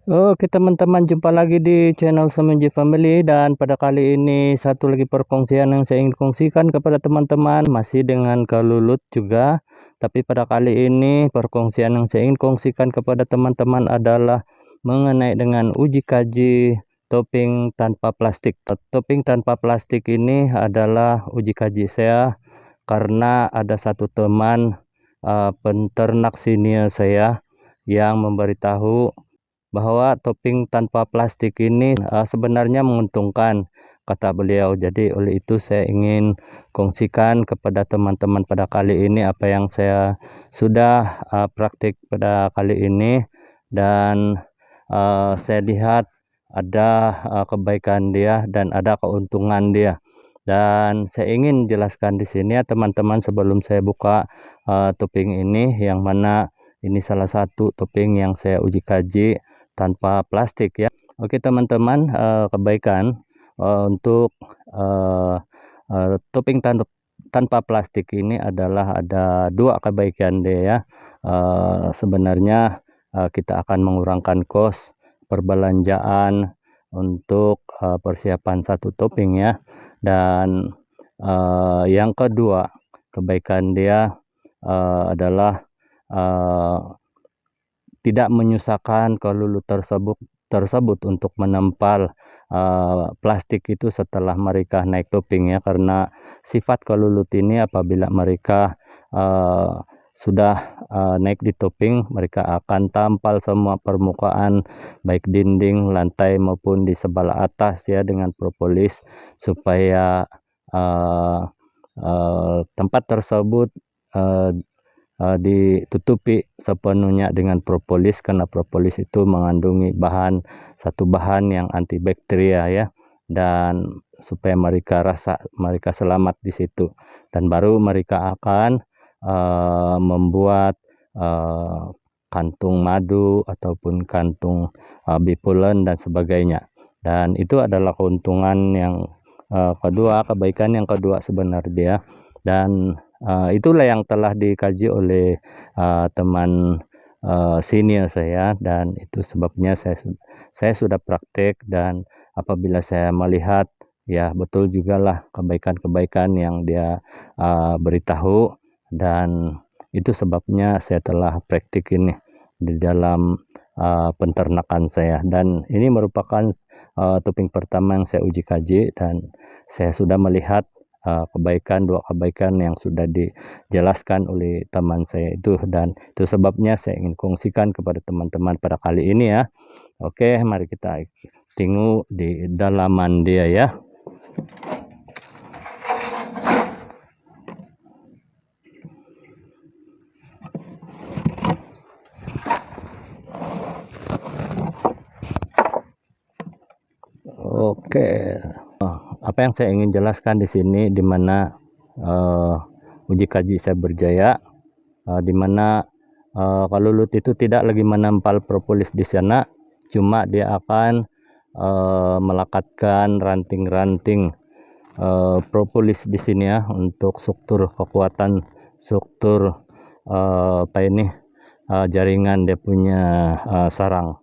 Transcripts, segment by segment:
Oke teman-teman, jumpa lagi di channel Semenji Family, dan pada kali ini satu lagi perkongsian yang saya ingin kongsikan kepada teman-teman masih dengan kelulut juga. Tapi pada kali ini perkongsian yang saya ingin kongsikan kepada teman-teman adalah mengenai dengan uji kaji topping tanpa plastik. Topping tanpa plastik ini adalah uji kaji saya karena ada satu teman penternak senior saya yang memberitahu bahwa topping tanpa plastik ini sebenarnya menguntungkan, kata beliau. Jadi oleh itu saya ingin kongsikan kepada teman-teman pada kali ini apa yang saya sudah praktik pada kali ini, dan saya lihat ada kebaikan dia dan ada keuntungan dia. Dan saya ingin jelaskan di sini ya teman-teman, sebelum saya buka topping ini, yang mana ini salah satu topping yang saya uji kaji tanpa plastik ya. Oke teman-teman, kebaikan untuk topping tanpa plastik ini adalah ada dua kebaikan deh ya. Sebenarnya kita akan mengurangkan kos perbelanjaan untuk persiapan satu topping ya. Dan yang kedua kebaikan dia adalah tidak menyusahkan kelulut tersebut untuk menempal plastik itu setelah mereka naik topping ya, karena sifat kelulut ini apabila mereka sudah naik di topping, mereka akan tampal semua permukaan baik dinding, lantai maupun di sebelah atas ya dengan propolis, supaya tempat tersebut ditutupi sepenuhnya dengan propolis, karena propolis itu mengandungi satu bahan yang antibakteria ya, dan supaya mereka rasa mereka selamat di situ, dan baru mereka akan membuat kantung madu ataupun kantung bipolen dan sebagainya. Dan itu adalah keuntungan yang kedua, kebaikan yang kedua sebenarnya. Dan itulah yang telah dikaji oleh teman senior saya, dan itu sebabnya saya sudah praktek, dan apabila saya melihat ya betul juga lah kebaikan-kebaikan yang dia beritahu, dan itu sebabnya saya telah praktik ini di dalam penternakan saya. Dan ini merupakan topping pertama yang saya uji kaji, dan saya sudah melihat dua kebaikan yang sudah dijelaskan oleh teman saya itu, dan itu sebabnya saya ingin kongsikan kepada teman-teman pada kali ini ya. Oke, mari kita tengok di dalaman dia ya. Oke, apa yang saya ingin jelaskan di sini, di mana uji kaji saya berjaya, di mana kelulut itu tidak lagi menempel propolis di sana, cuma dia akan melekatkan ranting-ranting propolis di sini ya, untuk struktur kekuatan, struktur apa ini jaringan dia punya sarang.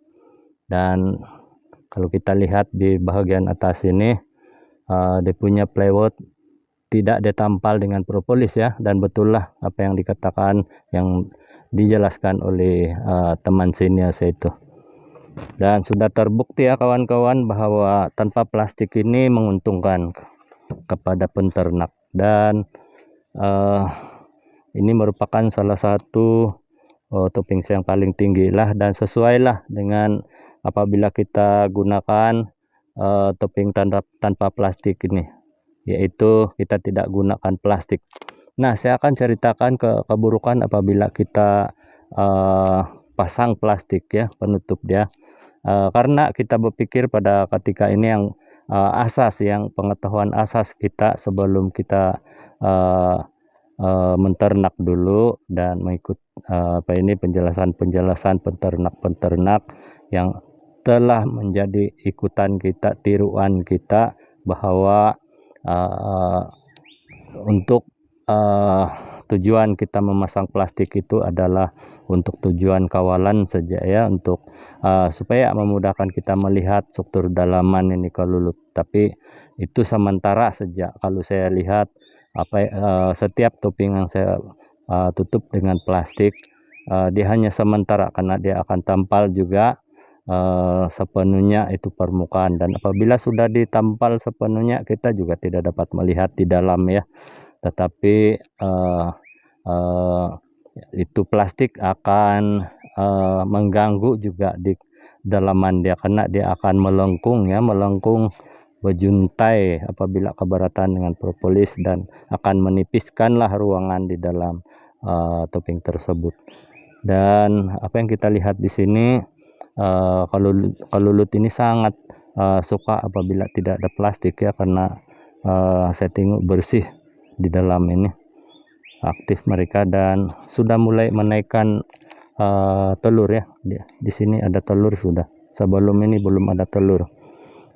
Dan kalau kita lihat di bagian atas ini, dia punya plywood tidak ditampal dengan propolis ya, dan betul lah apa yang dikatakan, yang dijelaskan oleh teman senior saya itu. Dan sudah terbukti ya kawan-kawan bahwa tanpa plastik ini menguntungkan kepada peternak, dan ini merupakan salah satu topping yang paling tinggi lah, dan sesuai lah dengan apabila kita gunakan topping tanpa plastik ini, yaitu kita tidak gunakan plastik. Nah, saya akan ceritakan keburukan apabila kita pasang plastik ya, penutup dia. Karena kita berpikir pada ketika ini yang asas, yang pengetahuan asas kita sebelum kita menternak dulu, dan mengikut apa ini penjelasan peternak-peternak yang telah menjadi ikutan kita, tiruan kita, bahwa untuk tujuan kita memasang plastik itu adalah untuk tujuan kawalan saja ya, untuk supaya memudahkan kita melihat struktur dalaman ini kelulut. Tapi itu sementara saja. Kalau saya lihat setiap topping yang saya tutup dengan plastik, dia hanya sementara karena dia akan tampal juga sepenuhnya itu permukaan, dan apabila sudah ditampal sepenuhnya kita juga tidak dapat melihat di dalam ya. Tetapi itu plastik akan mengganggu juga di dalaman dia, karena dia akan melengkung ya, melengkung berjuntai apabila keberatan dengan propolis, dan akan menipiskanlah ruangan di dalam topping tersebut. Dan apa yang kita lihat di sini, kelulut ini sangat suka apabila tidak ada plastik ya, karena saya tengok bersih di dalam ini, aktif mereka dan sudah mulai menaikkan telur ya. Di sini ada telur sudah, sebelum ini belum ada telur,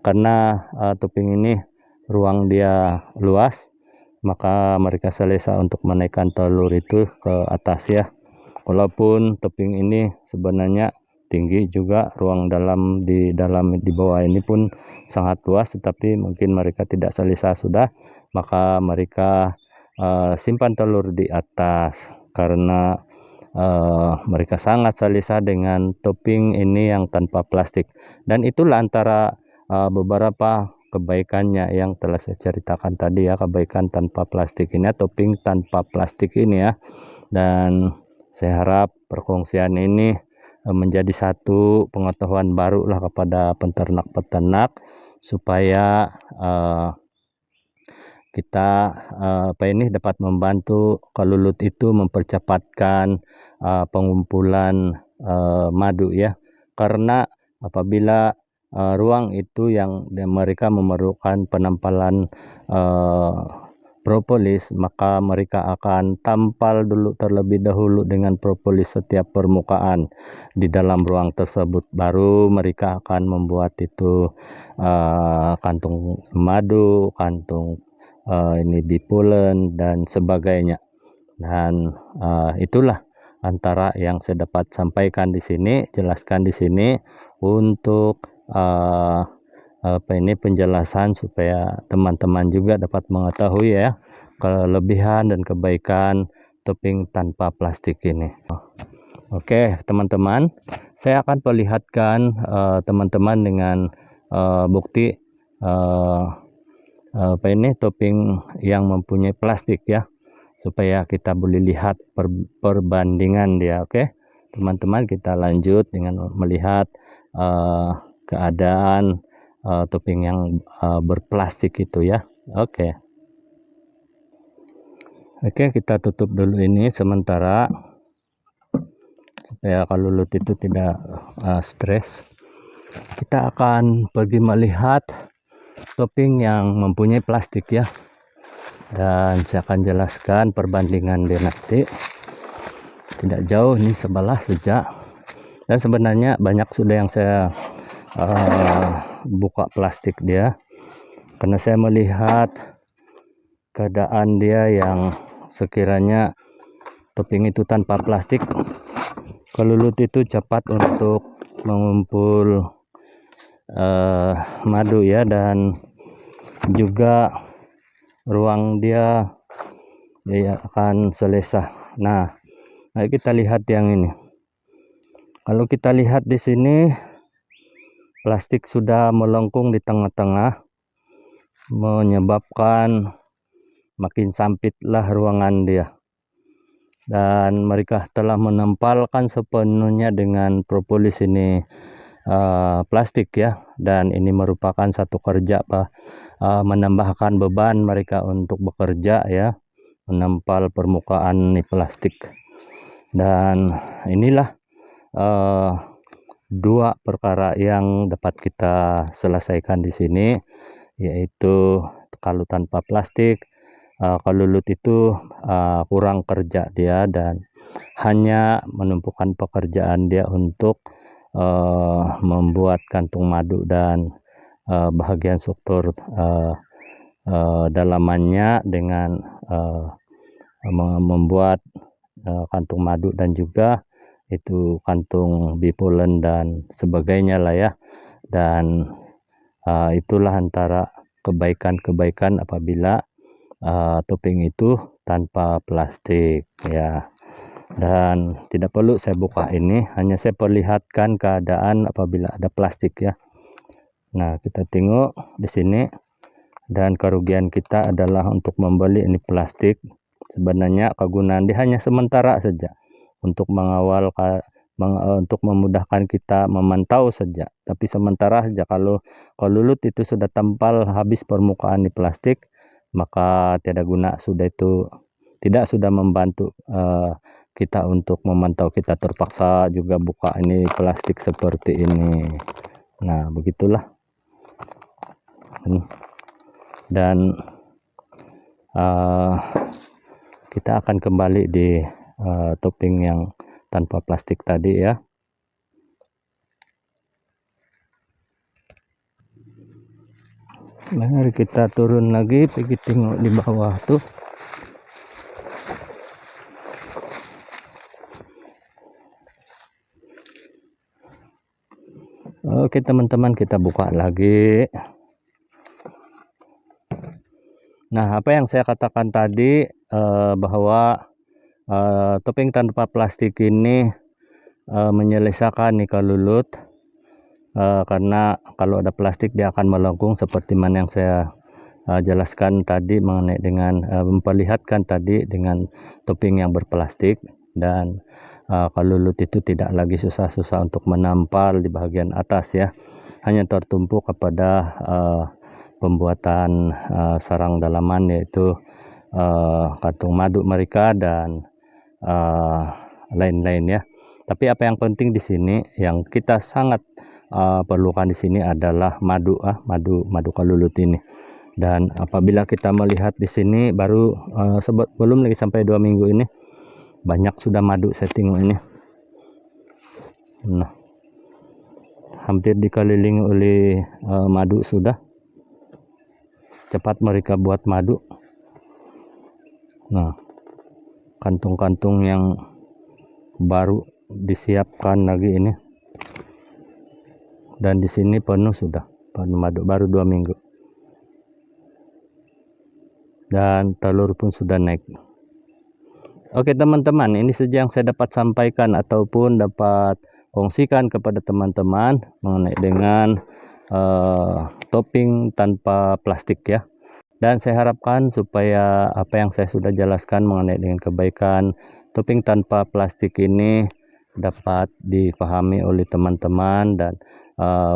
karena topping ini ruang dia luas, maka mereka selesa untuk menaikkan telur itu ke atas ya. Walaupun topping ini sebenarnya tinggi juga, ruang di bawah ini pun sangat luas, tetapi mungkin mereka tidak selesa sudah, maka mereka simpan telur di atas, karena mereka sangat selesa dengan topping ini yang tanpa plastik. Dan itulah antara beberapa kebaikannya yang telah saya ceritakan tadi ya, kebaikan tanpa plastik ini, topping tanpa plastik ini ya. Dan saya harap perkongsian ini menjadi satu pengetahuan baru lah kepada peternak-peternak, supaya kita dapat membantu kelulut itu mempercepatkan pengumpulan madu ya. Karena apabila ruang itu yang mereka memerlukan penampalan propolis, maka mereka akan tampal dulu terlebih dahulu dengan propolis setiap permukaan di dalam ruang tersebut, baru mereka akan membuat itu kantung madu, kantung ini bipolen dan sebagainya. Dan itulah antara yang saya dapat sampaikan di sini, jelaskan di sini untuk penjelasan supaya teman-teman juga dapat mengetahui ya kelebihan dan kebaikan topping tanpa plastik ini. Oke teman-teman, saya akan perlihatkan teman-teman dengan bukti topping yang mempunyai plastik ya, supaya kita boleh lihat perbandingan dia. Oke teman-teman, kita lanjut dengan melihat keadaan topping yang berplastik itu ya. Oke, kita tutup dulu ini sementara supaya kelulut itu tidak stres. Kita akan pergi melihat topping yang mempunyai plastik ya, dan saya akan jelaskan perbandingan dia nanti. Tidak jauh ini, sebelah saja, dan sebenarnya banyak sudah yang saya buka plastik dia, karena saya melihat keadaan dia yang sekiranya topping itu tanpa plastik, kelulut itu cepat untuk mengumpul madu ya, dan juga ruang dia akan selesa. Nah, mari kita lihat yang ini. Kalau kita lihat di sini, plastik sudah melengkung di tengah-tengah, menyebabkan makin sempitlah ruangan dia, dan mereka telah menempalkan sepenuhnya dengan propolis ini plastik ya, dan ini merupakan satu kerja menambahkan beban mereka untuk bekerja ya, menempal permukaan ini plastik. Dan inilah dua perkara yang dapat kita selesaikan di sini, yaitu kalau tanpa plastik kelulut itu kurang kerja dia, dan hanya menumpukan pekerjaan dia untuk membuat kantung madu dan bahagian struktur dalamannya dengan membuat kantung madu dan juga itu kantung bee pollen dan sebagainya lah ya. Dan itulah antara kebaikan-kebaikan apabila topping itu tanpa plastik ya. Dan tidak perlu saya buka ini, hanya saya perlihatkan keadaan apabila ada plastik ya. Nah, kita tengok di sini, dan kerugian kita adalah untuk membeli ini plastik. Sebenarnya kegunaan dia hanya sementara saja untuk mengawal untuk memudahkan kita memantau saja, tapi sementara saja. Kalau kelulut itu sudah tempal habis permukaan di plastik, maka tiada guna sudah, itu tidak sudah membantu kita untuk memantau. Kita terpaksa juga buka ini plastik seperti ini. Nah, begitulah. Dan kita akan kembali di topping yang tanpa plastik tadi ya. Mari kita turun lagi, pergi tengok di bawah tuh. Oke teman-teman, kita buka lagi. Nah, apa yang saya katakan tadi bahwa topping tanpa plastik ini menyelesaikan nih kelulut, karena kalau ada plastik dia akan melengkung seperti mana yang saya jelaskan tadi mengenai dengan memperlihatkan tadi dengan topping yang berplastik. Dan kelulut itu tidak lagi susah-susah untuk menampal di bagian atas ya, hanya tertumpu kepada pembuatan sarang dalaman, yaitu kantung madu mereka dan lain-lain ya. Tapi apa yang penting di sini yang kita sangat perlukan di sini adalah madu kelulut ini. Dan apabila kita melihat di sini baru belum lagi sampai 2 minggu ini, banyak sudah madu saya tengok ini. Nah, hampir dikelilingi oleh madu sudah. Cepat mereka buat madu. Nah, kantung-kantung yang baru disiapkan lagi ini. Dan di sini penuh sudah, penuh madu, baru 2 minggu. Dan telur pun sudah naik. Oke teman-teman, ini saja yang saya dapat sampaikan ataupun dapat kongsikan kepada teman-teman mengenai dengan topping tanpa plastik ya. Dan saya harapkan supaya apa yang saya sudah jelaskan mengenai dengan kebaikan topping tanpa plastik ini dapat dipahami oleh teman-teman dan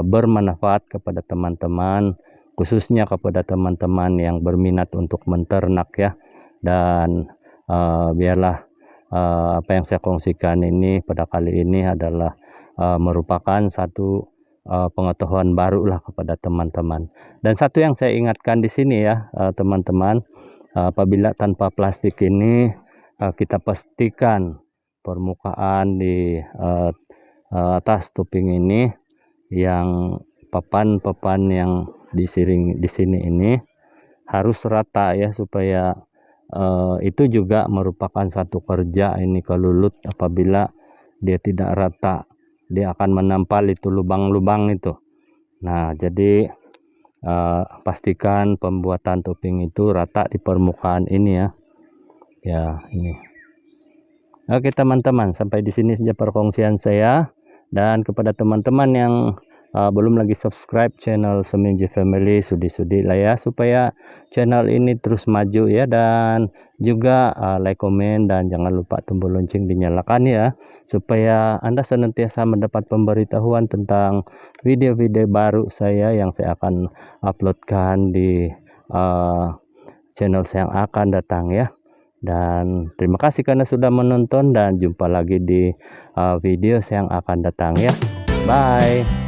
bermanfaat kepada teman-teman, khususnya kepada teman-teman yang berminat untuk menternak ya. Dan biarlah apa yang saya kongsikan ini pada kali ini adalah merupakan satu pengetahuan baru lah kepada teman-teman. Dan satu yang saya ingatkan di sini ya teman-teman, apabila tanpa plastik ini kita pastikan permukaan di atas topping ini, yang papan-papan yang di sini ini harus rata ya, supaya itu juga merupakan satu kerja ini kelulut. Apabila dia tidak rata, dia akan menampal itu lubang-lubang itu. Nah, jadi pastikan pembuatan topping itu rata di permukaan ini ya. Ya, ini. Oke teman-teman, sampai di sini saja perkongsian saya. Dan kepada teman-teman yang belum lagi subscribe channel Seminji Family, sudi-sudi lah ya, supaya channel ini terus maju ya. Dan juga like, komen, dan jangan lupa tombol lonceng dinyalakan ya, supaya Anda senantiasa mendapat pemberitahuan tentang video-video baru saya yang saya akan uploadkan di channel saya yang akan datang ya. Dan terima kasih karena sudah menonton, dan jumpa lagi di video yang akan datang ya. Bye.